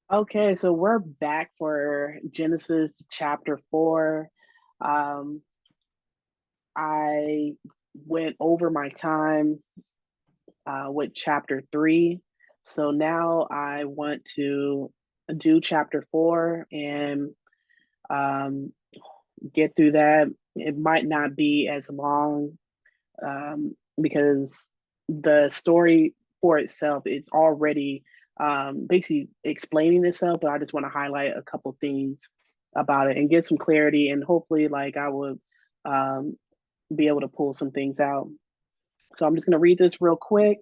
Okay, so we're back for Genesis chapter 4. Um, I went over my time with chapter 3. So now I want to do chapter 4 and um, get through that. It might not be as long because the story for itself is already basically explaining itself, but I just want to highlight a couple things about it and get some clarity, and hopefully, like I would um, be able to pull some things out. So I'm just going to read this real quick.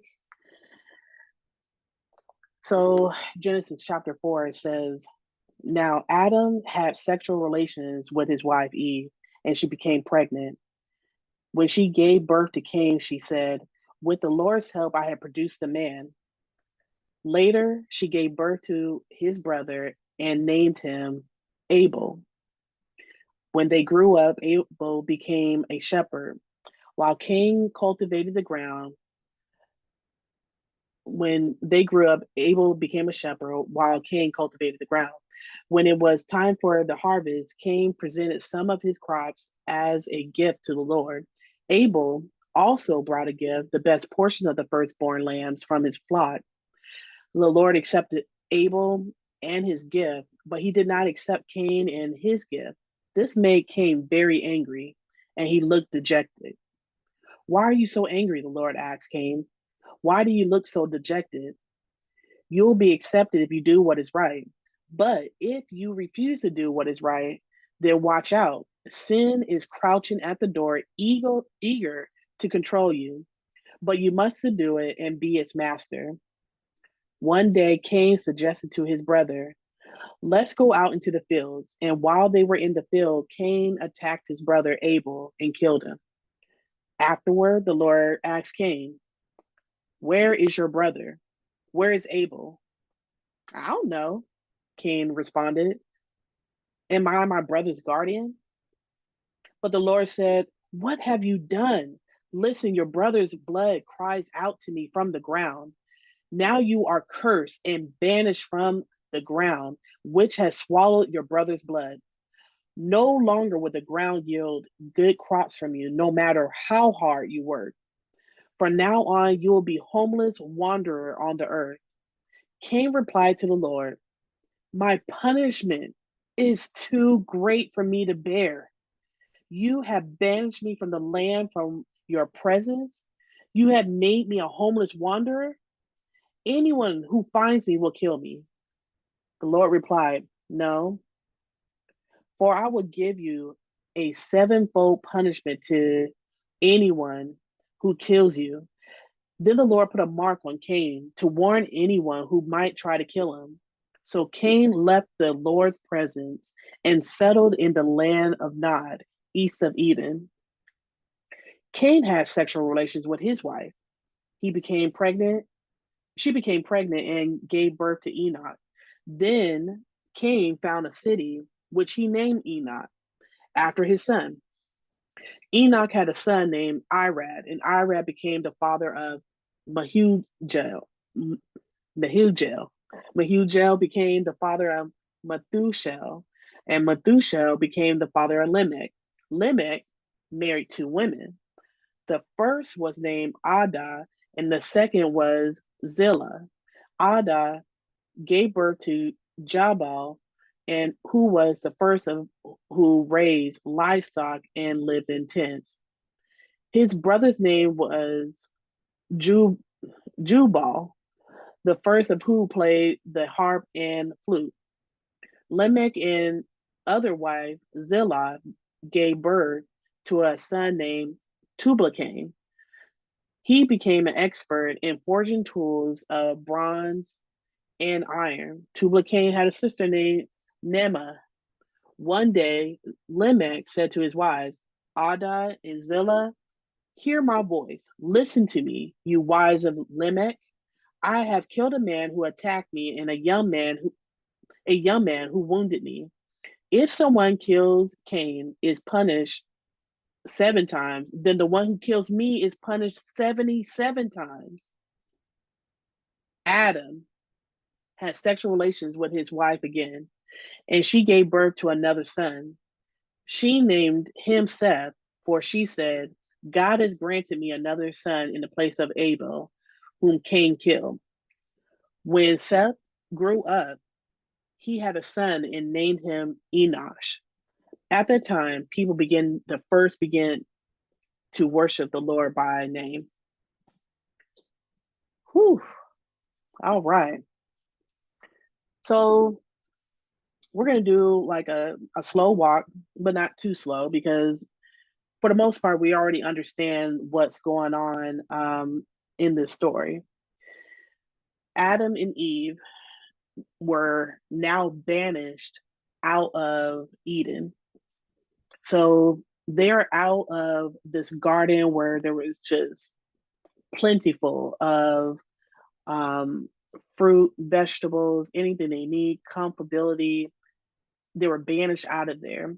So Genesis chapter 4, it says, "Now Adam had sexual relations with his wife Eve, and she became pregnant. When she gave birth to Cain, she said, 'With the Lord's help, I have produced a man.' Later, she gave birth to his brother and named him Abel. When they grew up, Abel became a shepherd, while Cain cultivated the ground. When they grew up, Abel became a shepherd, while Cain cultivated the ground. When it was time for the harvest, Cain presented some of his crops as a gift to the Lord. Abel also brought a gift, the best portion of the firstborn lambs from his flock. The Lord accepted Abel and his gift, but he did not accept Cain and his gift. This made Cain very angry, and he looked dejected. "Why are you so angry?" the Lord asked Cain. "Why do you look so dejected? You'll be accepted if you do what is right. But if you refuse to do what is right, then watch out. Sin is crouching at the door, eager to control you, but you must subdue it and be its master." One day, Cain suggested to his brother, "Let's go out into the fields." And while they were in the field, Cain attacked his brother Abel and killed him. Afterward, the Lord asked Cain, "Where is your brother? Where is Abel?" "I don't know," Cain responded. "Am I my brother's guardian?" But the Lord said, "What have you done? Listen, your brother's blood cries out to me from the ground. Now you are cursed and banished from the ground, which has swallowed your brother's blood. No longer will the ground yield good crops from you, no matter how hard you work. From now on, you will be homeless wanderer on the earth." Cain replied to the Lord, "My punishment is too great for me to bear. You have banished me from the land, from your presence. You have made me a homeless wanderer. Anyone who finds me will kill me." The Lord replied, "No, for I will give you a sevenfold punishment to anyone who kills you." Then the Lord put a mark on Cain to warn anyone who might try to kill him. So Cain left the Lord's presence and settled in the land of Nod, east of Eden. Cain had sexual relations with his wife. He became pregnant. She became pregnant and gave birth to Enoch. Then Cain found a city which he named Enoch after his son. Enoch had a son named Irad, and Irad became the father of Mehujael. Mehujael. Mehujael became the father of Methuselah, and Methuselah became the father of Lamech. Lamech married two women. The first was named Ada, and the second was Zillah. Ada gave birth to Jabal, and who was the first of who raised livestock and lived in tents. His brother's name was Ju- Jubal, the first of who played the harp and flute. Lamech and other wife Zillah gave birth to a son named Tubal-Cain. He became an expert in forging tools of bronze and iron. Tubal-Cain had a sister named Nema. One day, Lamech said to his wives, Ada and Zillah, "Hear my voice. Listen to me, you wives of Lamech. I have killed a man who attacked me and a young man who wounded me. If someone kills Cain is punished 7 times, then the one who kills me is punished 77 times. Adam had sexual relations with his wife again, and she gave birth to another son. She named him Seth, for she said, God has granted me another son in the place of Abel, whom Cain killed. When Seth grew up, he had a son and named him Enosh. At that time, people begin to worship the Lord by name. Whew. All right. So we're gonna do like a slow walk, but not too slow, because for the most part, we already understand what's going on in this story. Adam and Eve were now banished out of Eden. So they're out of this garden where there was just plentiful of um, fruit, vegetables, anything they need, comfortability. They were banished out of there.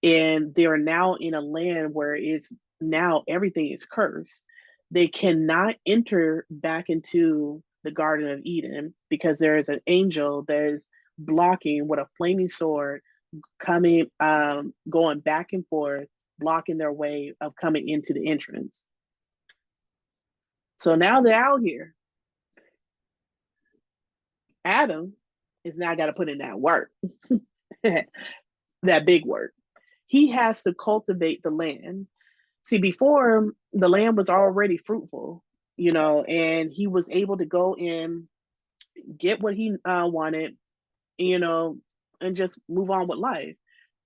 And they're now in a land where it's now everything is cursed. They cannot enter back into the Garden of Eden because there is an angel that is blocking with a flaming sword, coming, going back and forth, blocking their way of coming into the entrance. So now they're out here. Adam is now got to put in that work, that big work. He has to cultivate the land. See, before the land was already fruitful, and he was able to go in, get what he wanted, you know, and just move on with life.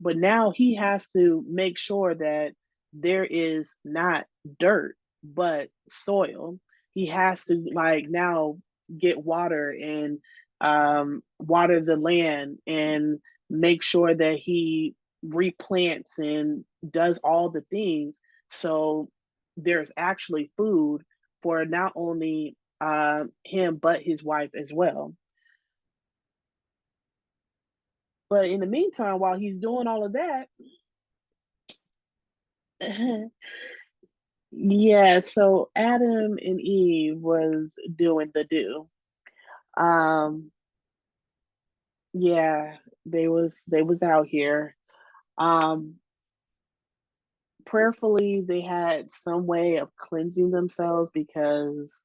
But now he has to make sure that there is not dirt, but soil. He has to like now get water and water the land and make sure that he replants and does all the things so there's actually food for not only him but his wife as well. But in the meantime, while he's doing all of that, yeah, so Adam and Eve was doing the do. Um, yeah, they was out here. Um, Prayerfully, they had some way of cleansing themselves because,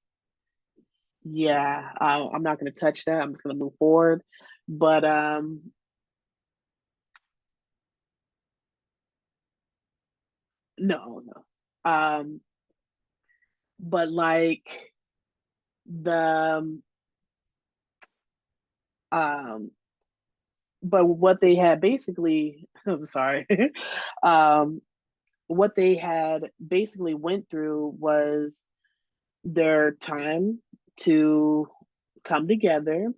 yeah, I'm not going to touch that. I'm just going to move forward. But no, no. Um, but like the um but what they had basically I'm sorry. um what they had basically went through was their time to come together,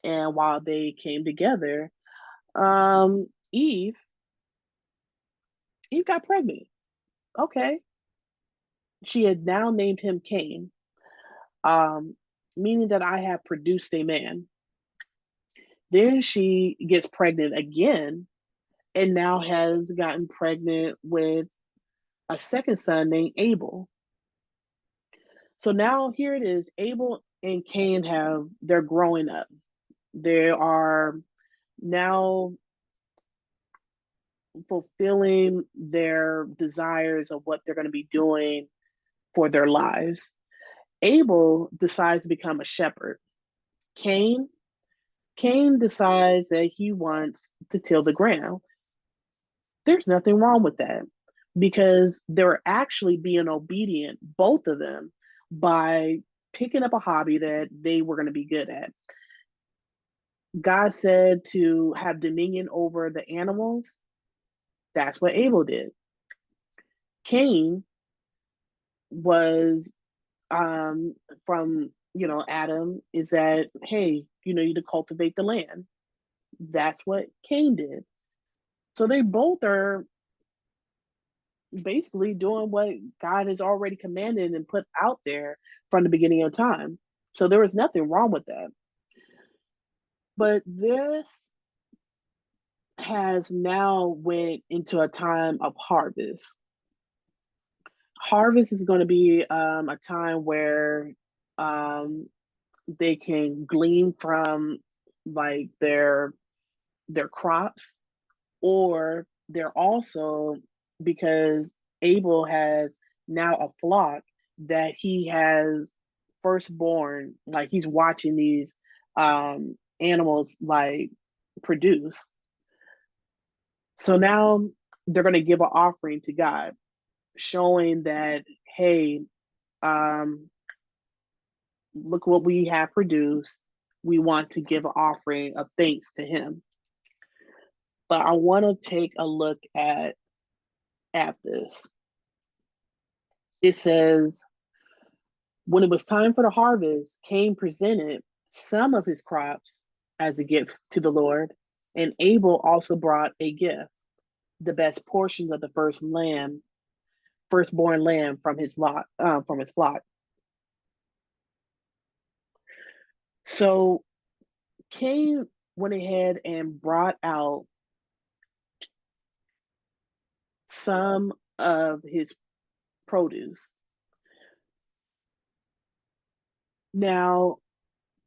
and while they came together, um eve eve got pregnant. Okay. She had now named him Cain, um meaning that I have produced a man. Then she gets pregnant again and now has gotten pregnant with a second son named Abel. So now here it is. Abel and Cain they're growing up. They are now fulfilling their desires of what they're going to be doing for their lives. Abel decides to become a shepherd. Cain, Cain decides that he wants to till the ground. There's nothing wrong with that because they're actually being obedient, both of them, by picking up a hobby that they were going to be good at. God said to have dominion over the animals. That's what Abel did. Cain was from Adam is that, hey, you need to cultivate the land. That's what Cain did. So they both are basically doing what God has already commanded and put out there from the beginning of time. So there was nothing wrong with that. But this has now went into a time of harvest. Harvest is going to be a time where um, they can glean from like their crops, or they're also because Abel has now a flock that he has firstborn, like he's watching these animals like produce. So now they're going to give an offering to God, showing that, hey, um, look what we have produced. We want to give an offering of thanks to him. But I want to take a look at this. It says, when it was time for the harvest, Cain presented some of his crops as a gift to the Lord, and Abel also brought a gift, the best portions of the firstborn lamb from his flock. So Cain went ahead and brought out some of his produce. Now,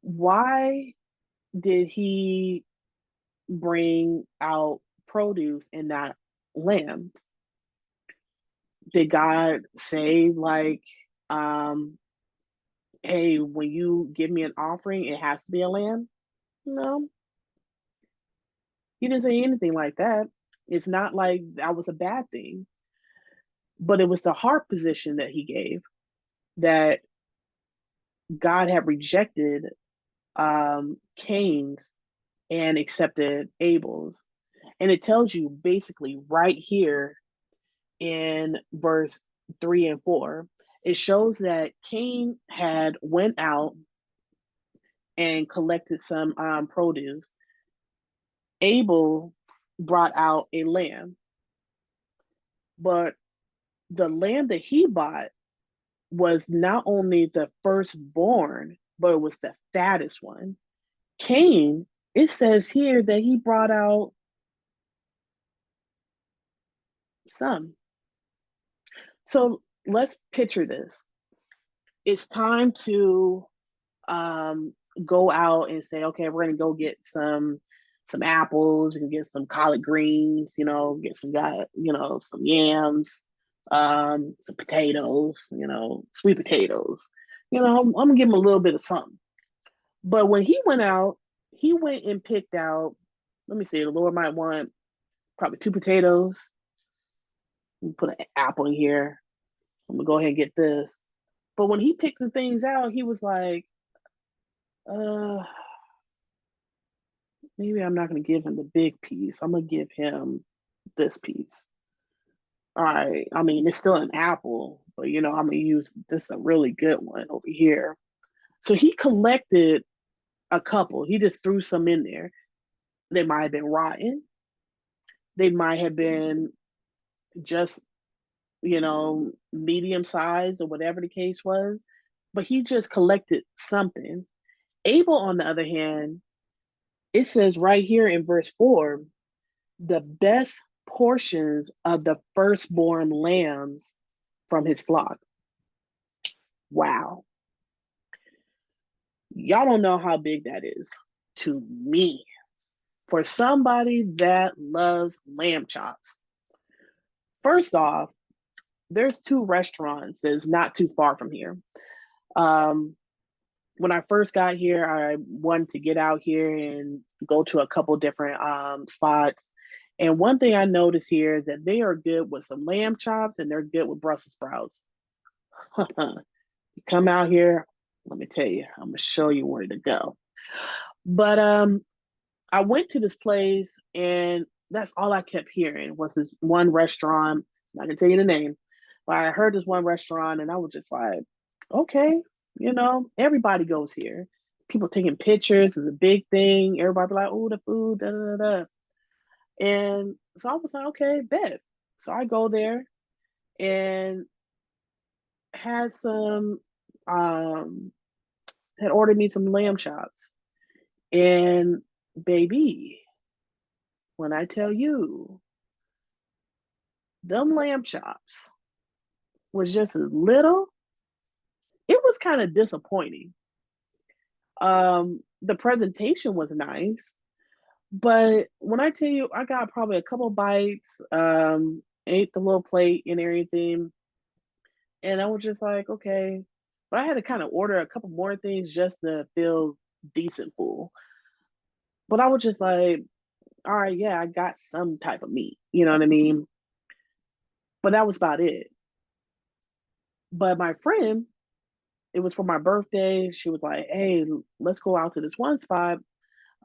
why did he bring out produce and not lambs? Did God say, like, um, hey, when you give me an offering, it has to be a lamb? No, he didn't say anything like that. It's not like that was a bad thing, but it was the heart position that he gave, that God had rejected Cain's and accepted Abel's. And it tells you basically right here in verse 3 and 4, it shows that Cain had went out and collected some produce. Abel brought out a lamb, but the lamb that he bought was not only the firstborn, but it was the fattest one. Cain, it says here that he brought out some. So let's picture this. It's time to um, go out and say, okay, we're gonna go get some apples and get some collard greens, get some yams, some potatoes, sweet potatoes. I'm gonna give him a little bit of something. But when he went out, he went and picked out, let me see, the Lord might want probably two potatoes. Put an apple in here. I'm gonna go ahead and get this. But when he picked the things out, he was like, uh, maybe I'm not gonna give him the big piece. I'm gonna give him this piece. All right. I mean, it's still an apple, but I'm gonna use this a really good one over here. So he collected a couple. He just threw some in there. They might have been rotten. They might have been just, medium sized or whatever the case was. But he just collected something. Abel, on the other hand, it says right here in verse 4, the best portions of the firstborn lambs from his flock. Wow. Y'all don't know how big that is to me. For somebody that loves lamb chops. First off, there's two restaurants that's not too far from here. Um, when I first got here, I wanted to get out here and go to a couple different spots. And one thing I noticed here is that they are good with some lamb chops and they're good with Brussels sprouts. You come out here, let me tell you, I'm gonna show you where to go. But I went to this place and that's all I kept hearing was this one restaurant. I can tell you the name, but I heard this one restaurant and I was just like, okay, everybody goes here. People taking pictures is a big thing. Everybody be like, oh, the food, da da da. And so I was like, okay, bet. So I go there and had some um had ordered me some lamb chops. And baby, when I tell you, them lamb chops was just as little, it was kind of disappointing. the presentation was nice, but when I tell you, I got probably a couple bites, ate the little plate and everything, and I was just like, okay. But I had to kind of order a couple more things just to feel decent full. But I was just like, all right, yeah, I got some type of meat. You know what I mean? But that was about it. But my friend, it was for my birthday. She was like, hey, let's go out to this one spot.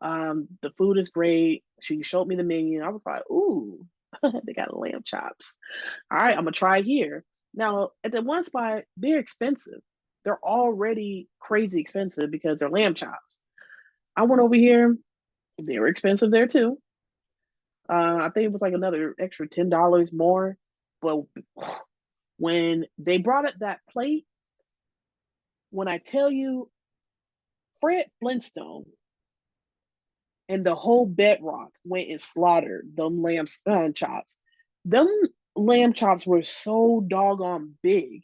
The food is great. She showed me the menu. I was like, ooh, they got lamb chops. All right, I'm gonna try here. Now, at the one spot, they're expensive. They're already crazy expensive because they're lamb chops. I went over here, they were expensive there too. I think it was like another extra $10 more. But when they brought up that plate, when I tell you Fred Flintstone and the whole bedrock went and slaughtered them lamb chops. Them lamb chops were so doggone big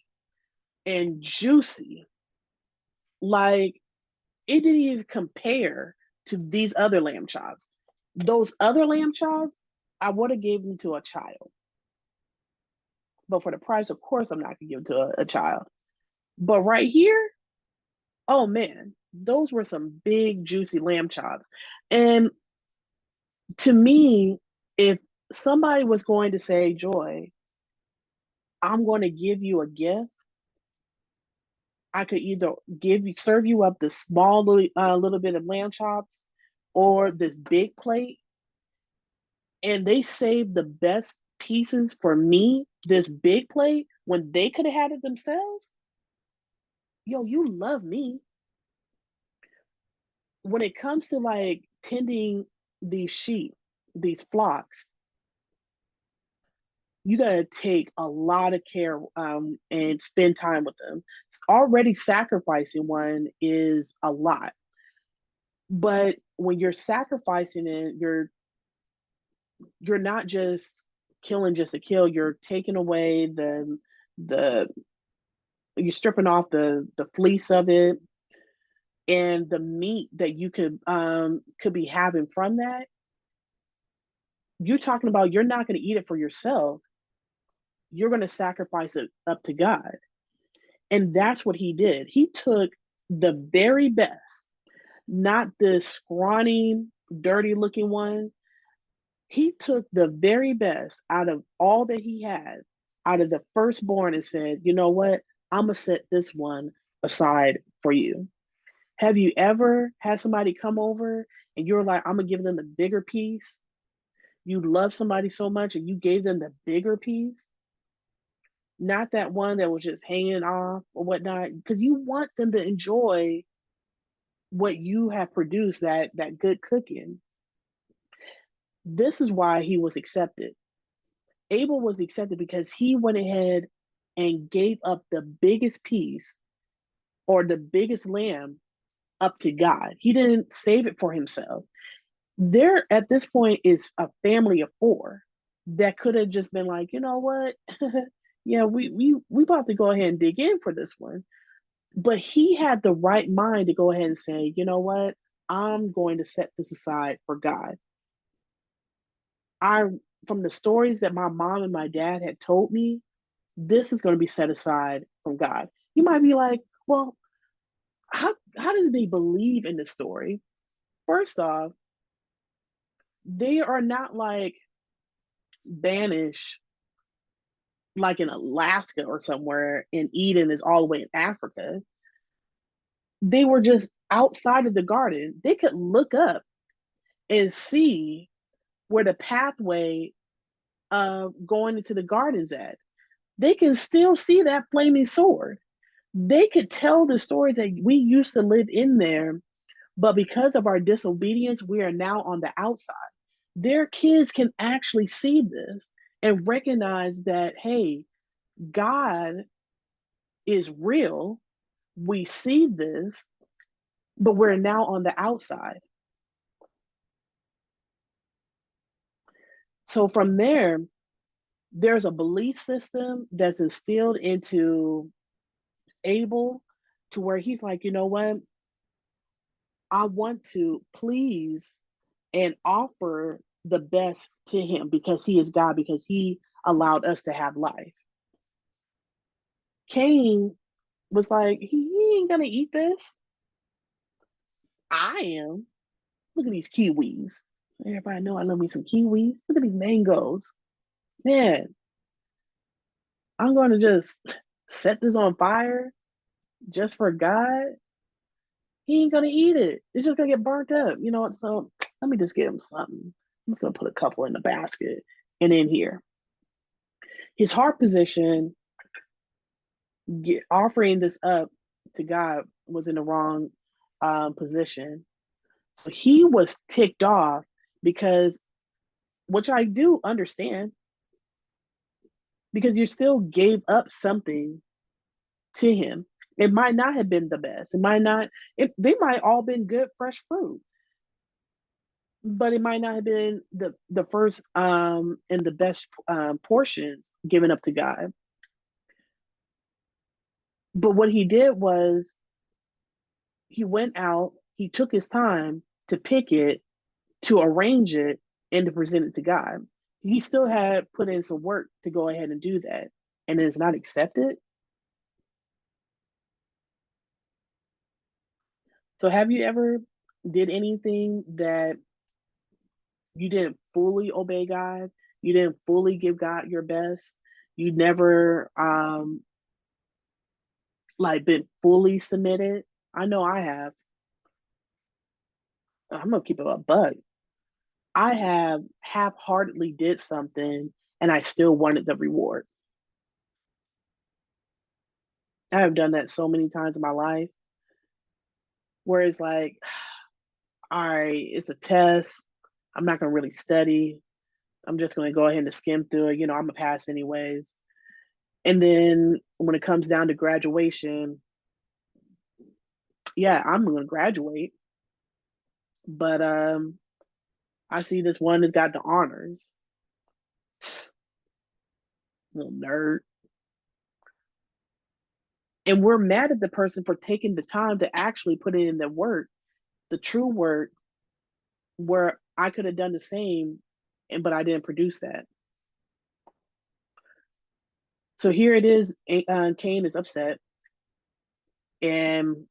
and juicy. Like it didn't even compare to these other lamb chops. Those other lamb chops, I would have gave them to a child. But for the price, of course, I'm not gonna give it to a child. But right here, oh man, those were some big juicy lamb chops. And to me, if somebody was going to say, Joy, I'm going to give you a gift, I could either serve you up this small little bit of lamb chops or this big plate, and they saved the best pieces for me, this big plate, when they could have had it themselves. Yo, you love me. When it comes to like tending these sheep, these flocks, you got to take a lot of care and spend time with them. Already sacrificing one is a lot, but when you're sacrificing it, you're not just killing just to kill. You're taking away the you're stripping off the fleece of it, and the meat that you could be having from that. You're talking about you're not going to eat it for yourself. You're going to sacrifice it up to God. And that's what he did. He took the very best, not the scrawny, dirty looking one. He took the very best out of all that he had, out of the firstborn, and said, you know what? I'm going to set this one aside for you. Have you ever had somebody come over and you're like, I'm going to give them the bigger piece? You love somebody so much and you gave them the bigger piece, not that one that was just hanging off or whatnot, because you want them to enjoy what you have produced, that good cooking. This is why he was accepted. Abel was accepted because he went ahead and gave up the biggest piece or the biggest lamb up to God. He didn't save it for himself. There at this point is a family of four that could have just been like, you know what? Yeah, we about to go ahead and dig in for this one. But he had the right mind to go ahead and say, you know what? I'm going to set this aside for God. I From the stories that my mom and my dad had told me, this is going to be set aside from God. You might be like, well, how did they believe in the story? First off, they are not like banished like in Alaska or somewhere, and Eden is all the way in Africa. They were just outside of the garden. They could look up and see where the pathway going into the gardens at. They can still see that flaming sword. They could tell the story that we used to live in there, but because of our disobedience, we are now on the outside. Their kids can actually see this and recognize that, hey, God is real. We see this, but we're now on the outside. So from there, there's a belief system that's instilled into Abel to where he's like, you know what? I want to please and offer the best to him because he is God, because he allowed us to have life. Cain was like, he ain't gonna eat this. I am. Look at these kiwis. Everybody know I love me some kiwis. Look at these mangoes. Man, I'm gonna just set this on fire just for God. He ain't gonna eat it. It's just gonna get burnt up. You know what? So let me just give him something. I'm just gonna put a couple in the basket and in here. His heart position, offering this up to God, was in the wrong position. So he was ticked off because, which I do understand, because you still gave up something to him. It might not have been the best. It might not. They might all been good fresh fruit, but it might not have been the first and the best portions given up to God. But what he did was he went out. He took his time to pick it, to arrange it, and to present it to God. He still had put in some work to go ahead and do that, and it's not accepted. So have you ever did anything that you didn't fully obey God? You didn't fully give God your best. You never like been fully submitted. I know I have. I'm gonna keep it a buck. I have half-heartedly did something and I still wanted the reward. I have done that so many times in my life where it's like, all right, it's a test. I'm not gonna really study. I'm just gonna go ahead and skim through it. I'm gonna pass anyways. And then when it comes down to graduation, yeah, I'm gonna graduate. But I see this one that's got the honors. Little nerd. And we're mad at the person for taking the time to actually put in the work, the true work, where I could have done the same, but I didn't produce that. So here it is. Cain is upset, and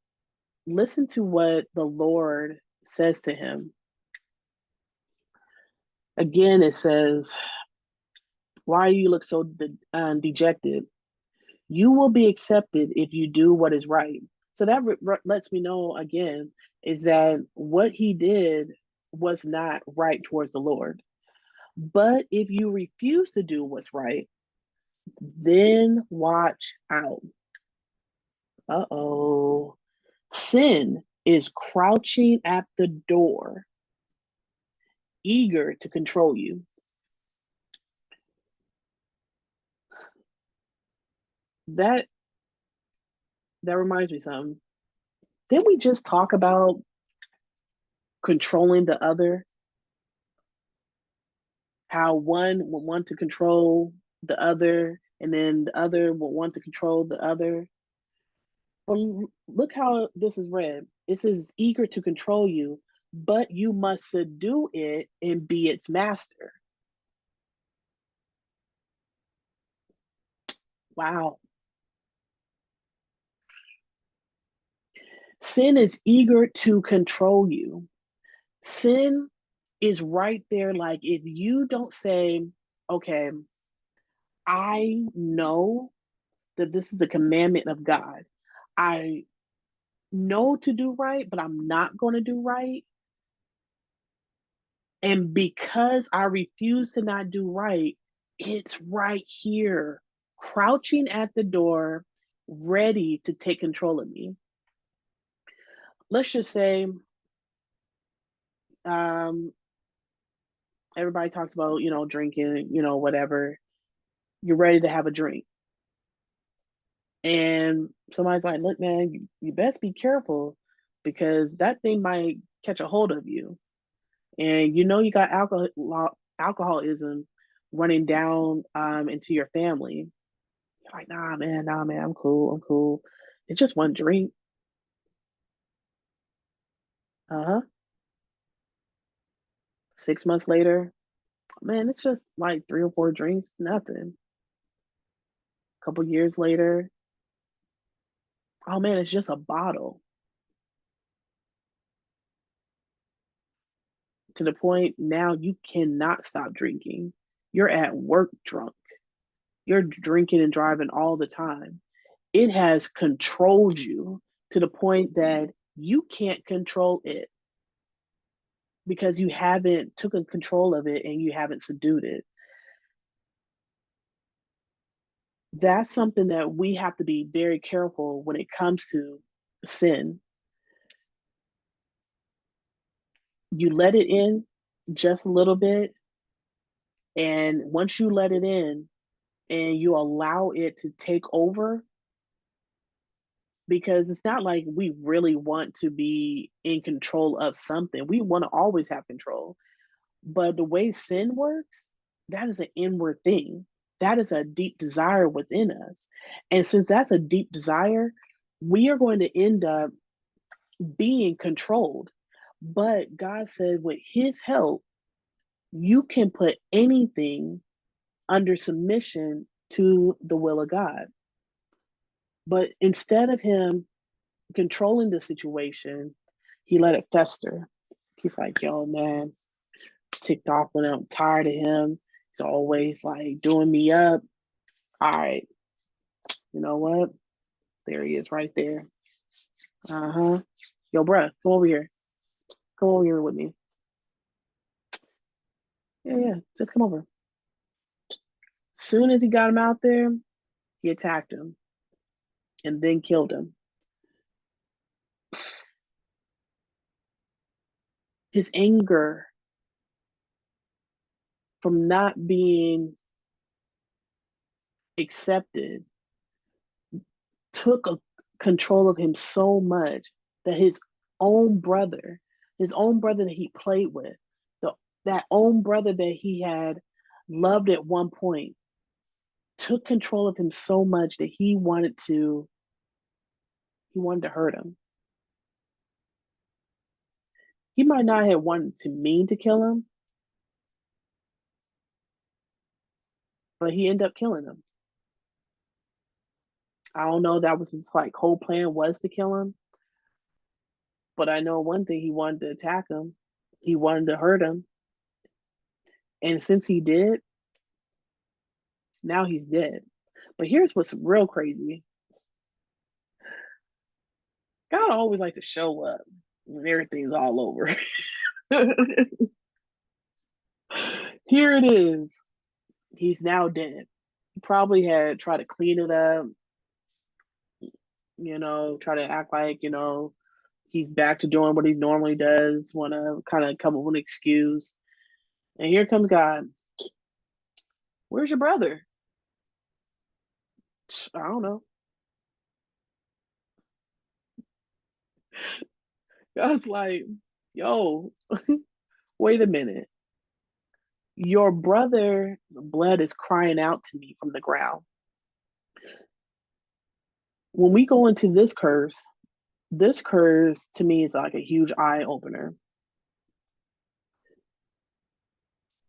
listen to what the Lord says to him. Again, it says, "Why do you look so dejected? You will be accepted if you do what is right." So that lets me know again is that what he did was not right towards the Lord. But if you refuse to do what's right, then watch out. Uh-oh. Sin is crouching at the door, eager to control you. That that reminds me of something. Didn't we just talk about controlling the other? How one would want to control the other, and then the other would want to control the other. Well, look how this is read. It says, eager to control you, but you must subdue it and be its master. Wow. Sin is eager to control you. Sin is right there. Like, if you don't say, okay, I know that this is the commandment of God, I know to do right, but I'm not going to do right. And because I refuse to not do right, it's right here, crouching at the door, ready to take control of me. Let's just say, um, everybody talks about, drinking, whatever. You're ready to have a drink. And somebody's like, look, man, you best be careful because that thing might catch a hold of you. And you got alcoholism running down into your family. You're like, nah, man, I'm cool. It's just one drink. Uh-huh. 6 months later, man, it's just like 3 or 4 drinks, nothing. A couple years later, oh man, it's just a bottle. To the point now you cannot stop drinking. You're at work drunk. You're drinking and driving all the time. It has controlled you to the point that you can't control it because you haven't taken control of it and you haven't subdued it. That's something that we have to be very careful when it comes to sin. You let it in just a little bit, and once you let it in and you allow it to take over, because it's not like we really want to be in control of something. We want to always have control. But the way sin works, that is an inward thing. That is a deep desire within us. And since that's a deep desire, we are going to end up being controlled. But God said, with His help, you can put anything under submission to the will of God. But instead of Him controlling the situation, He let it fester. He's like, yo, man, ticked off when I'm tired of him. He's always like doing me up. All right, you know what? There he is right there. Uh-huh. Yo, bruh, come over here. Come over here with me. Yeah, yeah, just come over. Soon as he got him out there, he attacked him and then killed him. His anger from not being accepted took a control of him so much that own brother, his own brother that he played with, the that own brother that he had loved at one point, took control of him so much that he wanted to hurt him. He might not have wanted to mean to kill him, but he ended up killing him. I don't know, that was his like whole plan was to kill him, but I know one thing: he wanted to attack him, he wanted to hurt him, and since he did, now he's dead. But here's what's real crazy: God always like to show up when everything's all over. Here it is. He's now dead. He probably had tried to clean it up, try to act like, he's back to doing what he normally does, want to kind of come up with an excuse. And here comes God. Where's your brother? I don't know. God's like, yo, wait a minute. Your brother's blood is crying out to me from the ground. When we go into this curse to me is like a huge eye opener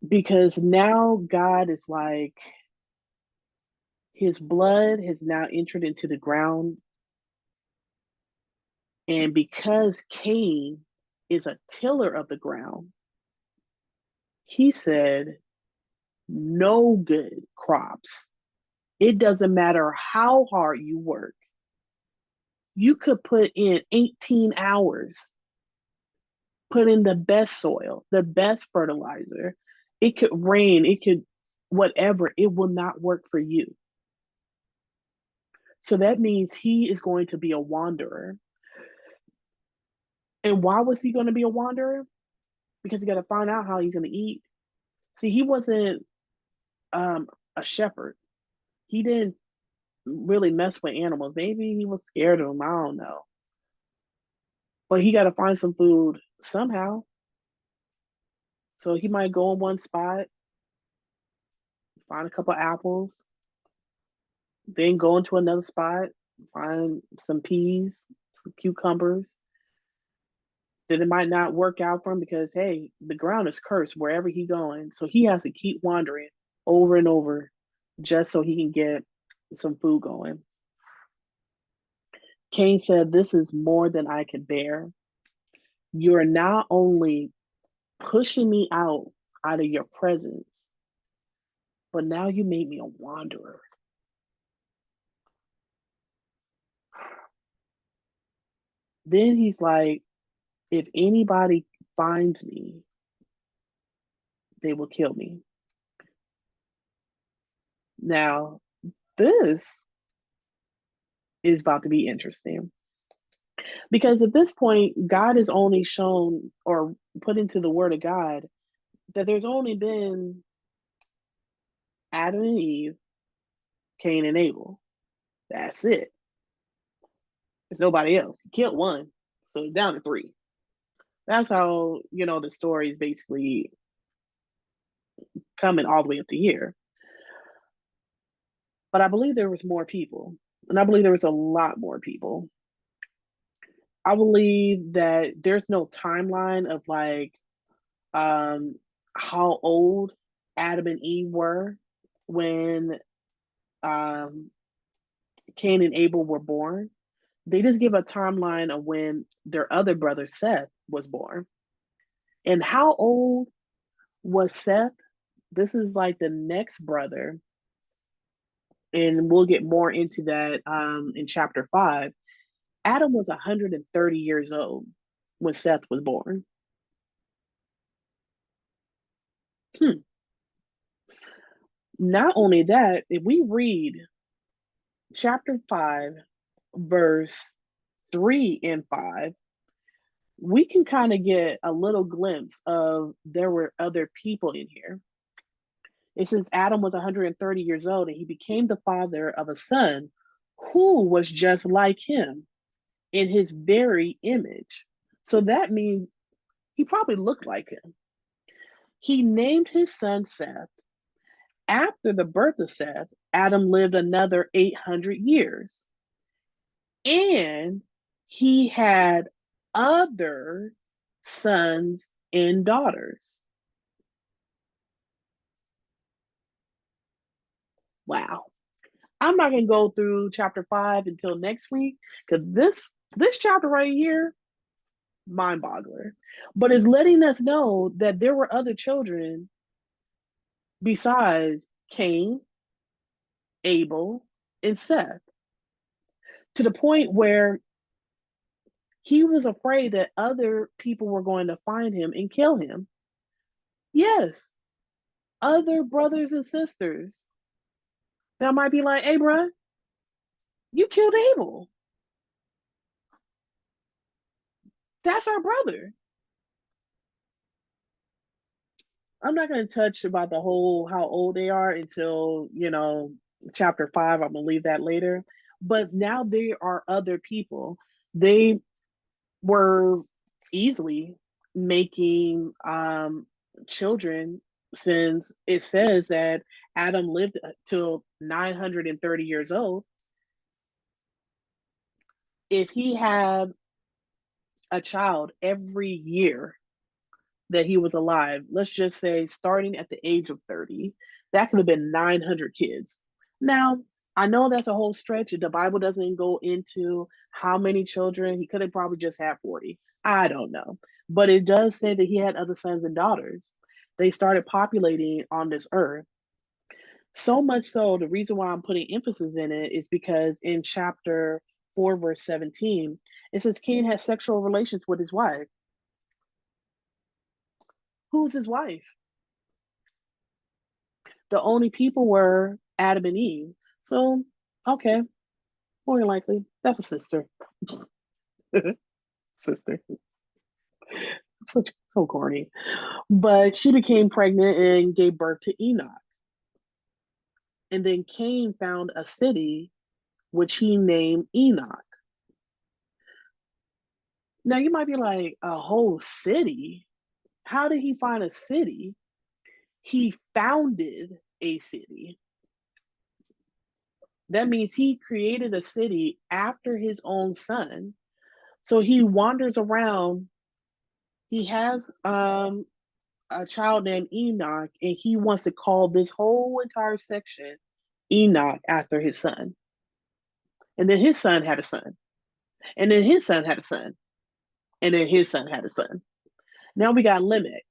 because now God is like, his blood has now entered into the ground. And because Cain is a tiller of the ground, he said, no good crops. It doesn't matter how hard you work. You could put in 18 hours, put in the best soil, the best fertilizer. It could rain, it could whatever, it will not work for you. So that means he is going to be a wanderer. And why was he going to be a wanderer? Because he got to find out how he's going to eat. See, he wasn't a shepherd. He didn't really mess with animals. Maybe he was scared of them. I don't know. But he got to find some food somehow. So he might go in one spot, find a couple apples, then go into another spot, find some peas, some cucumbers, Then it might not work out for him because hey, the ground is cursed wherever he going. So he has to keep wandering over and over just so he can get some food going. Cain said, "This is more than I can bear. You're not only pushing me out of your presence, but now you made me a wanderer." Then he's like, "If anybody finds me, they will kill me." Now, this is about to be interesting because at this point, God has only shown or put into the word of God that there's only been Adam and Eve, Cain and Abel. That's it. There's nobody else. He killed one, so down to three. That's how, the story is basically coming all the way up to here. But I believe there was more people, and I believe there was a lot more people. I believe that there's no timeline of like um how old Adam and Eve were when um Cain and Abel were born. They just give a timeline of when their other brother Seth was born. And how old was Seth? This is like the next brother, and we'll get more into that in chapter 5. Adam was 130 years old when Seth was born. Hmm. Not only that, if we read chapter 5, verse 3 and 5, we can kind of get a little glimpse of there were other people in here. It says Adam was 130 years old and he became the father of a son who was just like him in his very image. So that means he probably looked like him. He named his son Seth. After the birth of Seth, Adam lived another 800 years. And he had other sons and daughters. Wow. I'm not gonna go through chapter 5 until next week because this chapter right here, mind boggler. But it's letting us know that there were other children besides Cain, Abel, and Seth, to the point where he was afraid that other people were going to find him and kill him. Yes, other brothers and sisters that might be like, hey, bro, you killed Abel. That's our brother. I'm not going to touch about the whole how old they are until, chapter 5. I'm going to leave that later. But now there are other people. They were easily making children, since it says that Adam lived till 930 years old. If he had a child every year that he was alive, let's just say starting at the age of 30, that could have been 900 kids. Now, I know that's a whole stretch. The Bible doesn't go into how many children. He could have probably just had 40. I don't know. But it does say that he had other sons and daughters. They started populating on this earth. So much so, the reason why I'm putting emphasis in it is because in chapter 4, verse 17, it says Cain had sexual relations with his wife. Who's his wife? The only people were Adam and Eve. So, okay, more than likely, that's a sister. Sister. So corny. But she became pregnant and gave birth to Enoch. And then Cain found a city which he named Enoch. Now you might be like, a whole city? How did he find a city? He founded a city. That means he created a city after his own son. So he wanders around He has a child named Enoch, and he wants to call this whole entire section Enoch after his son. And then his son had a son. And then his son had a son. And then his son had a son. Now we got Lamech.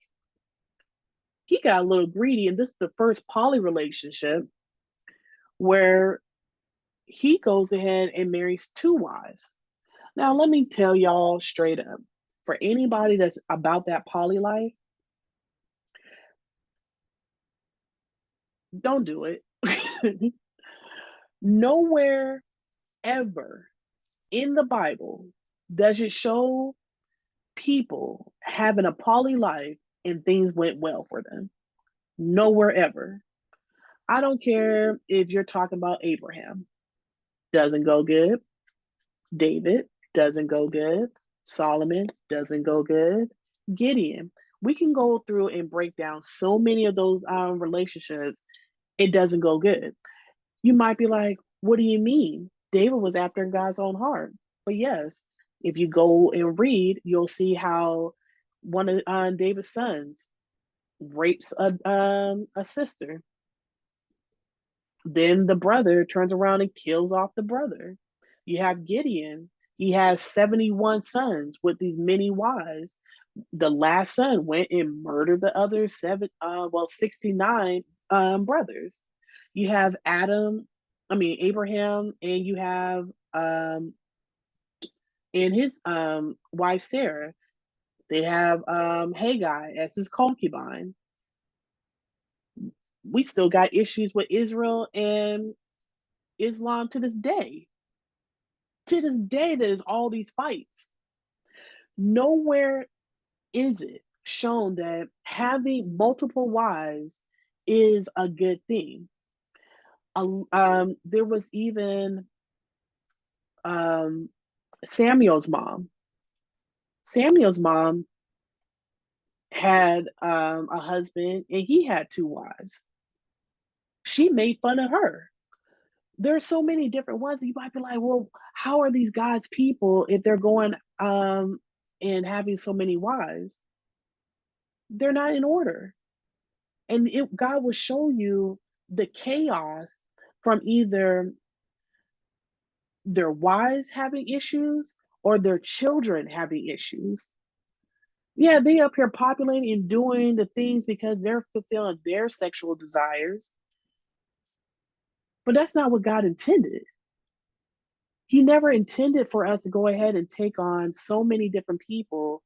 He got a little greedy, and this is the first poly relationship where he goes ahead and marries two wives. Now, let me tell y'all straight up, for anybody that's about that poly life, don't do it. Nowhere ever in the Bible does it show people having a poly life and things went well for them. Nowhere ever. I don't care if you're talking about Abraham, doesn't go good. David doesn't go good. Solomon doesn't go good. Gideon. We can go through and break down so many of those relationships. It doesn't go good. You might be like, what do you mean? David was after God's own heart. But yes, if you go and read, you'll see how one of David's sons rapes a sister. Then the brother turns around and kills off the brother. You have Gideon. He has 71 sons with these many wives. The last son went and murdered the other 69 brothers. You have Abraham, and you have and his wife Sarah. They have Haggai as his concubine. We still got issues with Israel and Islam to this day. To this day, there's all these fights. Nowhere is it shown that having multiple wives is a good thing. There was even um, Samuel's mom. Samuel's mom had a husband, and he had two wives. She made fun of her. There are so many different ones. You might be like, well, how are these God's people if they're going and having so many wives? They're not in order. And God will show you the chaos from either their wives having issues or their children having issues. Yeah, they up here populating and doing the things because they're fulfilling their sexual desires. But that's not what God intended. He never intended for us to go ahead and take on so many different people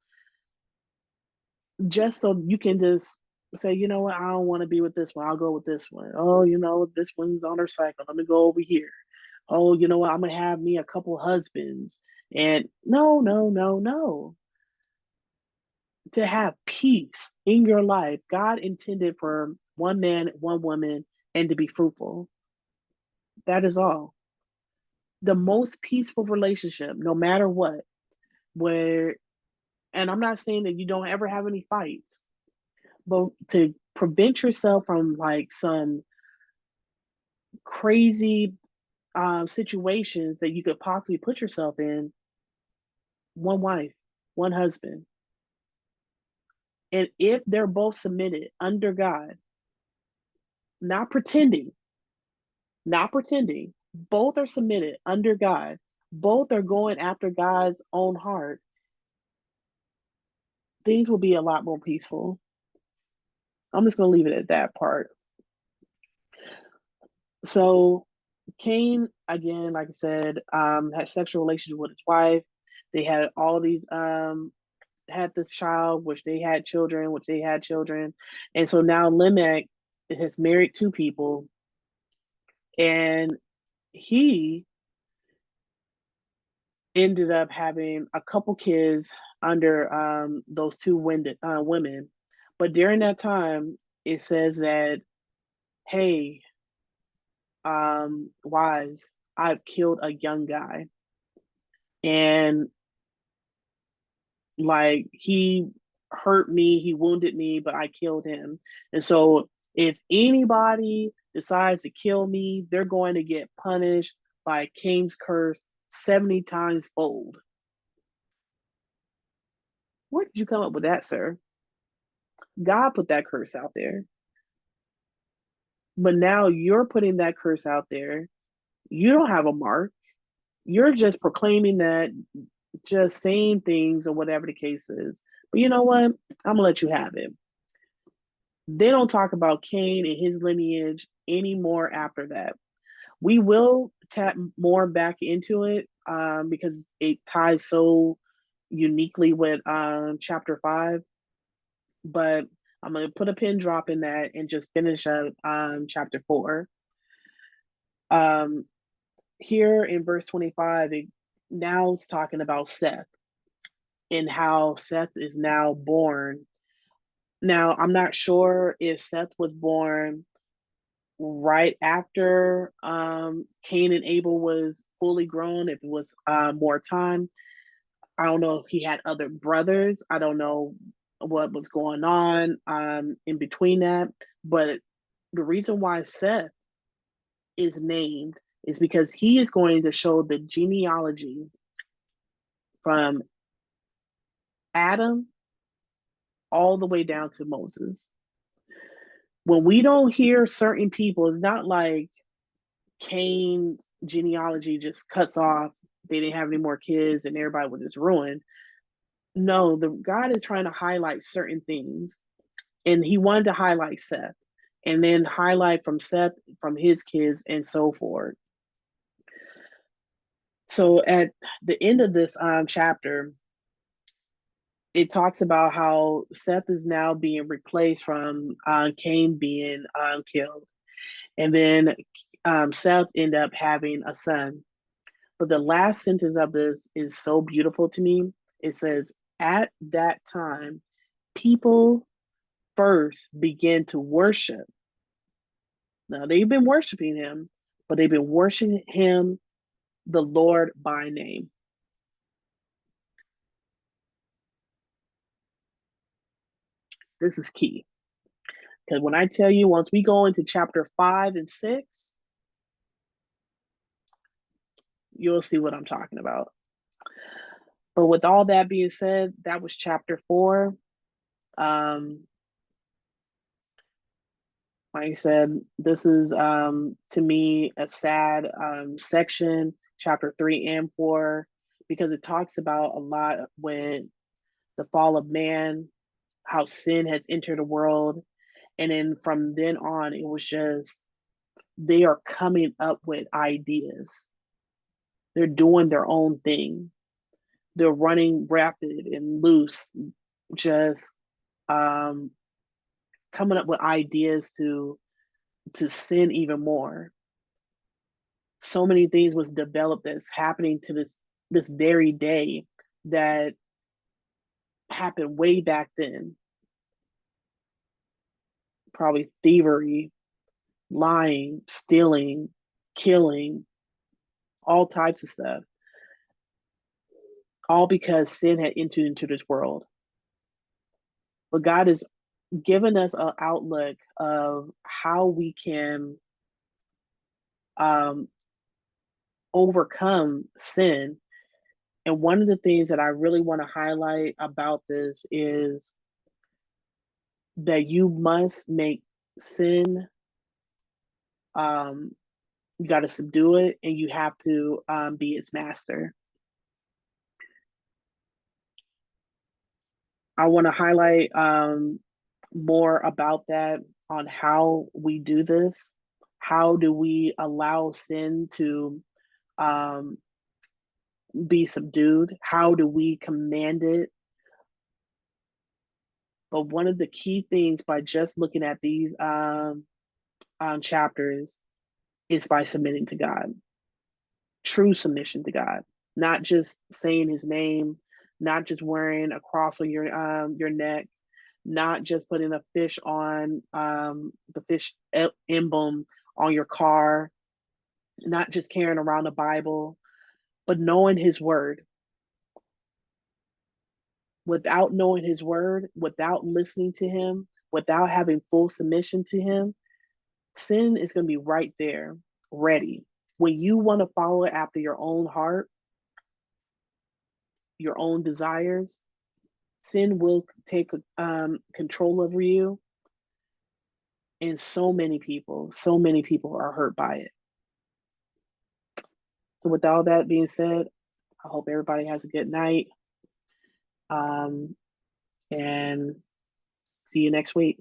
just so you can just say, you know what, I don't want to be with this one. I'll go with this one. Oh, this one's on her cycle. Let me go over here. Oh, you know what, I'm going to have me a couple husbands. And no, no, no, no. To have peace in your life, God intended for one man, one woman, and to be fruitful. That is all. The most peaceful relationship, no matter what, where, and I'm not saying that you don't ever have any fights, but to prevent yourself from like some crazy situations that you could possibly put yourself in, one wife, one husband. And if they're both submitted under God, not pretending, not pretending, both are submitted under God, both are going after God's own heart, things will be a lot more peaceful. I'm just going to leave it at that part. So Cain, again, like I said, had sexual relations with his wife. They had all these, had this child, which they had children, which they had children. And so now Lamech has married two people, and he ended up having a couple kids under those two women. But during that time, it says that, hey, wives, I've killed a young guy. And like he hurt me, he wounded me, but I killed him. And so if anybody decides to kill me, they're going to get punished by Cain's curse 70 times fold. Where did you come up with that, sir? God put that curse out there. But now you're putting that curse out there. You don't have a mark. You're just proclaiming that, just saying things or whatever the case is. But you know what? I'm going to let you have it. They don't talk about Cain and his lineage anymore after that. We will tap more back into it because it ties so uniquely with chapter 5. But I'm going to put a pin drop in that and just finish up chapter 4. Um, Here in verse 25, it now is talking about Seth and how Seth is now born. Now, I'm not sure if Seth was born right after Cain and Abel was fully grown, if it was more time. I don't know if he had other brothers. I don't know what was going on in between that. But the reason why Seth is named is because he is going to show the genealogy from Adam all the way down to Moses. When we don't hear certain people, it's not like Cain's genealogy just cuts off. They didn't have any more kids and everybody was just ruined. No, the God is trying to highlight certain things. And he wanted to highlight Seth and then highlight from Seth, from his kids, and so forth. So at the end of this chapter, it talks about how Seth is now being replaced from Cain being killed. And then Seth ended up having a son. But the last sentence of this is so beautiful to me. It says, at that time, people first began to worship. Now, they've been worshiping him, but they've been worshiping him, the Lord, by name. This is key. Because when I tell you, once we go into chapter 5 and 6, you'll see what I'm talking about. But with all that being said, that was chapter 4. Like I said, this is to me a sad section, chapter 3 and 4, because it talks about a lot when the fall of man, how sin has entered the world. And then from then on, it was just they are coming up with ideas. They're doing their own thing. They're running rapid and loose, just um, coming up with ideas to sin even more. So many things was developed that's happening to this very day that happened way back then. Probably thievery, lying, stealing, killing, all types of stuff. All because sin had entered into this world. But God has given us an outlook of how we can um, overcome sin. And one of the things that I really want to highlight about this is that you must make sin, you got to subdue it, and you have to be its master. I want to highlight more about that on how we do this. How do we allow sin to um, be subdued? How do we command it? But one of the key things by just looking at these chapters is by submitting to God, true submission to God, not just saying His name, not just wearing a cross on your neck, not just putting a fish on the fish emblem on your car, not just carrying around the Bible, but knowing His word. Without knowing His word, without listening to Him, without having full submission to Him, sin is going to be right there, ready. When you want to follow it after your own heart, your own desires, Sin will take control over you, and so many people are hurt by it. So, with all that being said, I hope everybody has a good night, and see you next week.